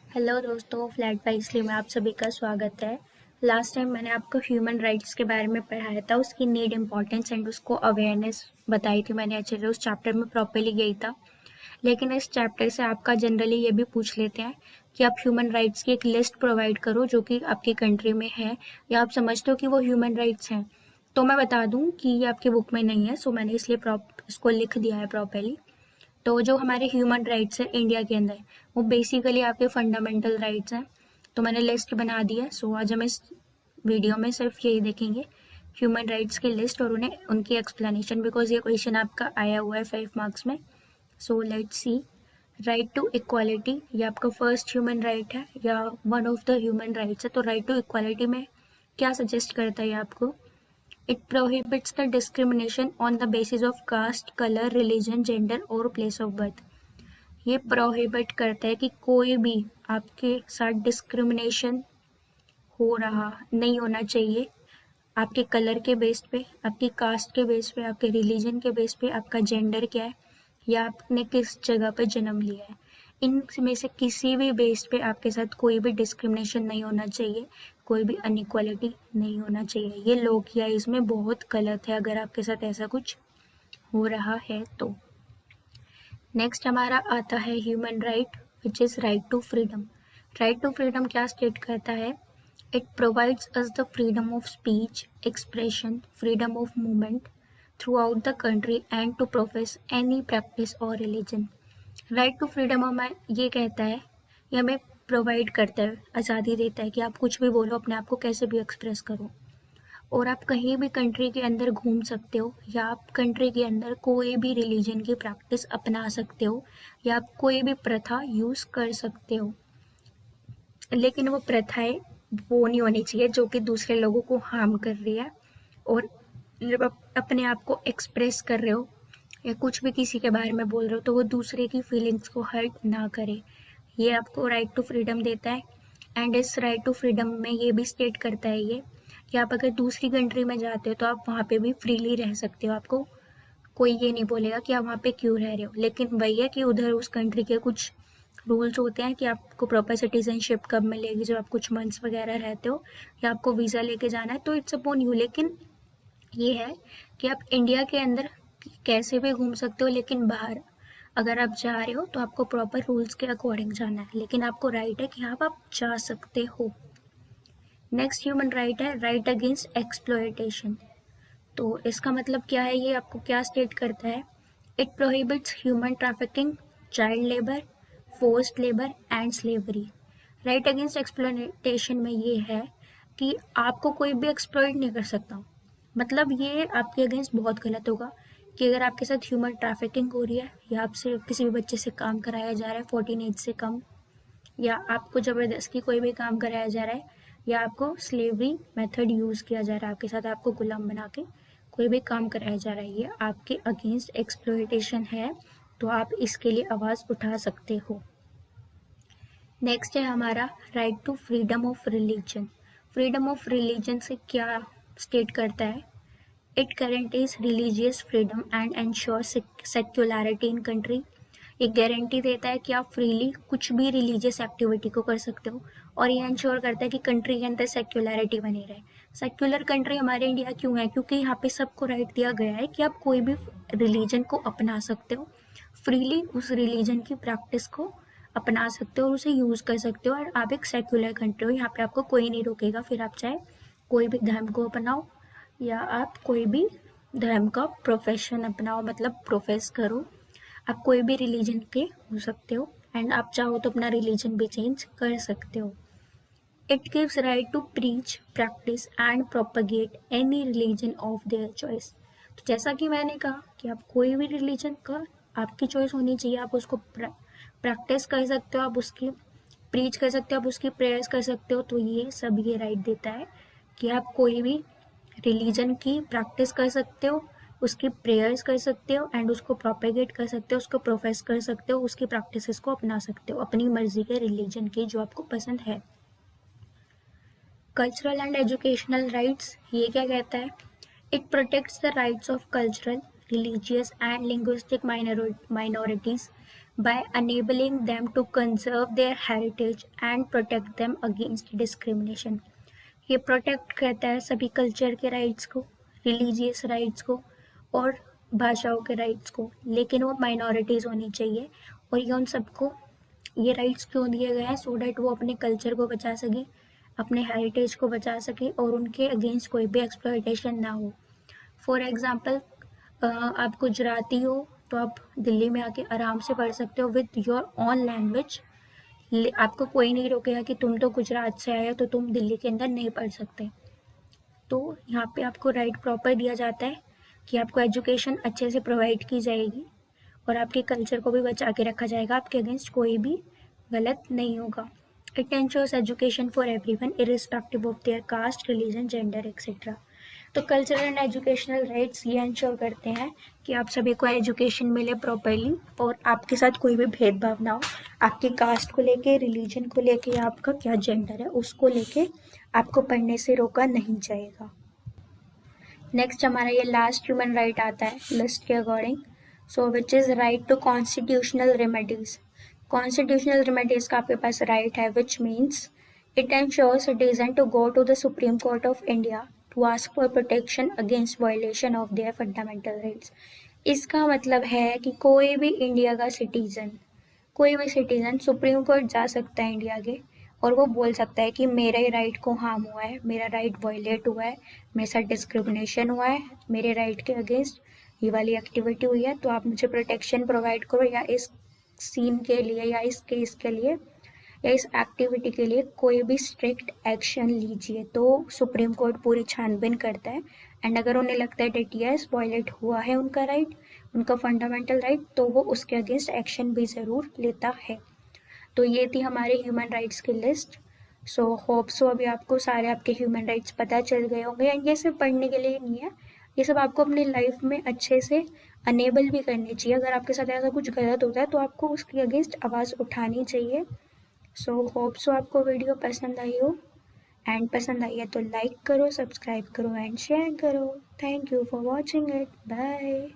Hello दोस्तों, flat wisely में आप सभी का स्वागत है। लास्ट टाइम मैंने आपको ह्यूमन राइट्स के बारे में पढ़ाया था, उसकी नीड, इम्पोर्टेंस एंड उसको अवेयरनेस बताई थी मैंने। अच्छे से उस चैप्टर में प्रॉपरली गई था। लेकिन इस चैप्टर से आपका जनरली ये भी पूछ लेते हैं कि आप ह्यूमन राइट्स की एक लिस्ट प्रोवाइड करो जो कि आपकी कंट्री में है या आप समझते हो कि वो ह्यूमन राइट्स हैं। तो मैं बता दूं कि ये आपकी बुक में नहीं है, सो मैंने इसलिए इसको लिख दिया है प्रॉपरली। तो जो हमारे ह्यूमन राइट्स है इंडिया के अंदर, वो बेसिकली आपके फंडामेंटल राइट्स हैं। तो मैंने लिस्ट बना दी है। सो आज हम इस वीडियो में सिर्फ यही देखेंगे, ह्यूमन राइट्स की लिस्ट और उन्हें उनकी एक्सप्लेनेशन, बिकॉज ये क्वेश्चन आपका आया हुआ है 5 मार्क्स में। So let's see. Right to equality, ये आपका फर्स्ट ह्यूमन राइट है या one of the human rights है। तो राइट टू इक्वालिटी में क्या सजेस्ट करता है ये आपको? It prohibits the discrimination on the basis of caste, color, religion, gender और place of birth। ये प्रोहिबिट करता है कि कोई भी आपके साथ डिस्क्रिमिनेशन हो रहा नहीं होना चाहिए आपके कलर के बेस पे, आपकी कास्ट के बेस पे, आपके रिलीजन के बेस पे, आपका जेंडर क्या है या आपने किस जगह पे जन्म लिया है। इनमें से किसी भी बेस पे आपके साथ कोई भी डिस्क्रिमिनेशन नहीं होना चाहिए, कोई भी अनइक्वालिटी नहीं होना चाहिए। ये लोग या इसमें बहुत गलत है अगर आपके साथ ऐसा कुछ हो रहा है तो। नेक्स्ट हमारा आता है human right which is right to freedom. Right to freedom क्या स्टेट करता है? It provides us the freedom of speech, expression, freedom of movement throughout the country and to profess any practice और religion. Right to freedom हमें ये कहता है, ये हमें प्रोवाइड करता है, आज़ादी देता है कि आप कुछ भी बोलो, अपने आप को कैसे भी एक्सप्रेस करो और आप कहीं भी कंट्री के अंदर घूम सकते हो या आप कंट्री के अंदर कोई भी रिलीजन की प्रैक्टिस अपना सकते हो या आप कोई भी प्रथा यूज़ कर सकते हो। लेकिन वो प्रथाएं वो नहीं होनी चाहिए जो कि दूसरे लोगों को हार्म कर रही है। और जब आप अपने आप को एक्सप्रेस कर रहे हो या कुछ भी किसी के बारे में बोल रहे हो तो वो दूसरे की फीलिंग्स को हर्ट ना करे। ये आपको राइट टू फ्रीडम देता है। एंड इस राइट टू फ्रीडम में ये भी स्टेट करता है ये कि आप अगर दूसरी कंट्री में जाते हो तो आप वहाँ पे भी फ्रीली रह सकते हो। आपको कोई ये नहीं बोलेगा कि आप वहाँ पे क्यों रह रहे हो। लेकिन वही है कि उधर उस कंट्री के कुछ रूल्स होते हैं कि आपको प्रॉपर सिटीजनशिप कब मिलेगी, जब आप कुछ मंथ्स वगैरह रहते हो या आपको वीज़ा लेके जाना है तो इट्स अपॉन यू। लेकिन ये है कि आप इंडिया के अंदर कैसे भी घूम सकते हो, लेकिन बाहर अगर आप जा रहे हो तो आपको प्रॉपर रूल्स के अकॉर्डिंग जाना है। लेकिन आपको राइट है कि हाँ आप जा सकते हो। नेक्स्ट ह्यूमन राइट है राइट अगेंस्ट एक्सप्लॉयटेशन। तो इसका मतलब क्या है, ये आपको क्या स्टेट करता है? It prohibits human trafficking, child labour, forced labour and slavery. Right against exploitation में ये है कि आपको कोई भी एक्सप्लॉइट नहीं कर सकता। मतलब ये आपके अगेंस्ट बहुत गलत होगा कि अगर आपके साथ ह्यूमन ट्रैफिकिंग हो रही है या आपसे किसी भी बच्चे से काम कराया जा रहा है 14 एज से कम, या आपको ज़बरदस्ती कोई भी काम कराया जा रहा है या आपको स्लेवरी मेथड यूज़ किया जा रहा है, आपके साथ आपको गुलाम बना के कोई भी काम कराया जा रहा है, ये आपके अगेंस्ट एक्सप्लॉयटेशन है। तो आप इसके लिए आवाज़ उठा सकते हो। नेक्स्ट है हमारा right to freedom of religion. Freedom of religion से क्या स्टेट करता है? It guarantees religious freedom and ensure secularity in country. ये गारंटी देता है कि आप फ्रीली कुछ भी रिलीजियस एक्टिविटी को कर सकते हो और ये इंश्योर करता है कि कंट्री के अंदर सेक्युलरिटी बनी रहे। सेक्युलर कंट्री हमारे इंडिया क्यों है? क्योंकि यहाँ पे सबको राइट दिया गया है कि आप कोई भी रिलीजन को अपना सकते हो, फ्रीली उस रिलीजन की प्रैक्टिस को अपना सकते हो और उसे यूज़ कर सकते हो। और आप एक सेक्युलर कंट्री हो, यहाँ पे आपको कोई नहीं रोकेगा। फिर आप चाहे कोई भी धर्म को अपनाओ या आप कोई भी धर्म का प्रोफेशन अपनाओ, मतलब प्रोफेस करो। आप कोई भी रिलीजन के हो सकते हो एंड आप चाहो तो अपना रिलीजन भी चेंज कर सकते हो। It gives right to preach, practice and propagate any religion of their choice. तो जैसा कि मैंने कहा कि आप कोई भी रिलीजन का आपकी चॉइस होनी चाहिए, आप उसको प्रैक्टिस कर सकते हो, आप उसकी प्रीच कर सकते हो, आप उसकी प्रेयर्स कर सकते हो। तो ये सब ये राइट देता है कि आप कोई भी रिलीजन की प्रैक्टिस कर सकते हो, उसकी प्रेयर्स कर सकते हो एंड उसको प्रोपेगेट कर सकते हो, उसको प्रोफेस कर सकते हो, उसकी प्रैक्टिसेस को अपना सकते हो अपनी मर्जी के रिलीजन की जो आपको पसंद है। कल्चरल एंड एजुकेशनल राइट्स, ये क्या कहता है? It protects the rights of cultural, religious and linguistic minorities by enabling them to conserve their heritage and protect them against discrimination. ये प्रोटेक्ट करता है सभी कल्चर के राइट्स को, रिलीजियस राइट्स को और भाषाओं के राइट्स को, लेकिन वो माइनॉरिटीज़ होनी चाहिए। और ये उन सबको ये राइट्स क्यों दिए गए हैं? सो डैट वो अपने कल्चर को बचा सके, अपने हेरिटेज को बचा सके और उनके अगेंस्ट कोई भी एक्सप्लॉयटेशन ना हो। फॉर एग्जाम्पल, आप गुजराती हो तो आप दिल्ली में आके आराम से पढ़ सकते हो विद योर ऑन लैंग्वेज। आपको कोई नहीं रोकेगा कि तुम तो गुजरात से आए हो तो तुम दिल्ली के अंदर नहीं पढ़ सकते। तो यहाँ पे आपको राइट प्रॉपर दिया जाता है कि आपको एजुकेशन अच्छे से प्रोवाइड की जाएगी और आपके कल्चर को भी बचा के रखा जाएगा, आपके अगेंस्ट कोई भी गलत नहीं होगा। It ensures education for everyone irrespective of their caste, religion, gender etcetera. तो कल्चरल एंड एजुकेशनल राइट्स ये इंश्योर करते हैं कि आप सभी को एजुकेशन मिले प्रॉपरली और आपके साथ कोई भी भेदभाव ना हो, आपकी कास्ट को लेके, रिलीजन को लेके या आपका क्या जेंडर है उसको लेके आपको पढ़ने से रोका नहीं जाएगा। नेक्स्ट हमारा ये लास्ट ह्यूमन राइट आता है लिस्ट के according, so which is right to constitutional remedies. Constitutional remedies का आपके पास राइट है, which means it ensures citizen to go to the supreme court of India to ask for protection against violation of their fundamental rights. इसका मतलब है कि कोई भी इंडिया का सिटीजन, कोई भी सिटीजन सुप्रीम कोर्ट जा सकता है इंडिया के और वो बोल सकता है कि मेरे राइट को हार्म हुआ है, मेरा राइट वायलेट हुआ है, मेरे साथ डिस्क्रिमिनेशन हुआ है, मेरे राइट के अगेंस्ट ये वाली एक्टिविटी हुई है, तो आप मुझे प्रोटेक्शन प्रोवाइड करो या इस सीन के लिए या इस केस के लिए या इस एक्टिविटी के लिए कोई भी स्ट्रिक्ट एक्शन लीजिए। तो सुप्रीम कोर्ट पूरी छानबीन करता है एंड अगर उन्हें लगता है डेट यस वायलेट हुआ है उनका राइट, उनका फंडामेंटल राइट, तो वो उसके अगेंस्ट एक्शन भी ज़रूर लेता है। तो ये थी हमारे ह्यूमन राइट्स की लिस्ट। सो होप सो अभी आपको सारे आपके ह्यूमन राइट्स पता चल गए होंगे एंड ये सिर्फ पढ़ने के लिए नहीं है, ये सब आपको अपनी लाइफ में अच्छे से अनेबल भी करनी चाहिए। अगर आपके साथ ऐसा कुछ गलत होता है तो आपको उसके अगेंस्ट आवाज़ उठानी चाहिए। सो होप सो आपको वीडियो पसंद आई हो एंड पसंद आई है तो लाइक करो, सब्सक्राइब करो एंड शेयर करो। Thank you for watching it, bye.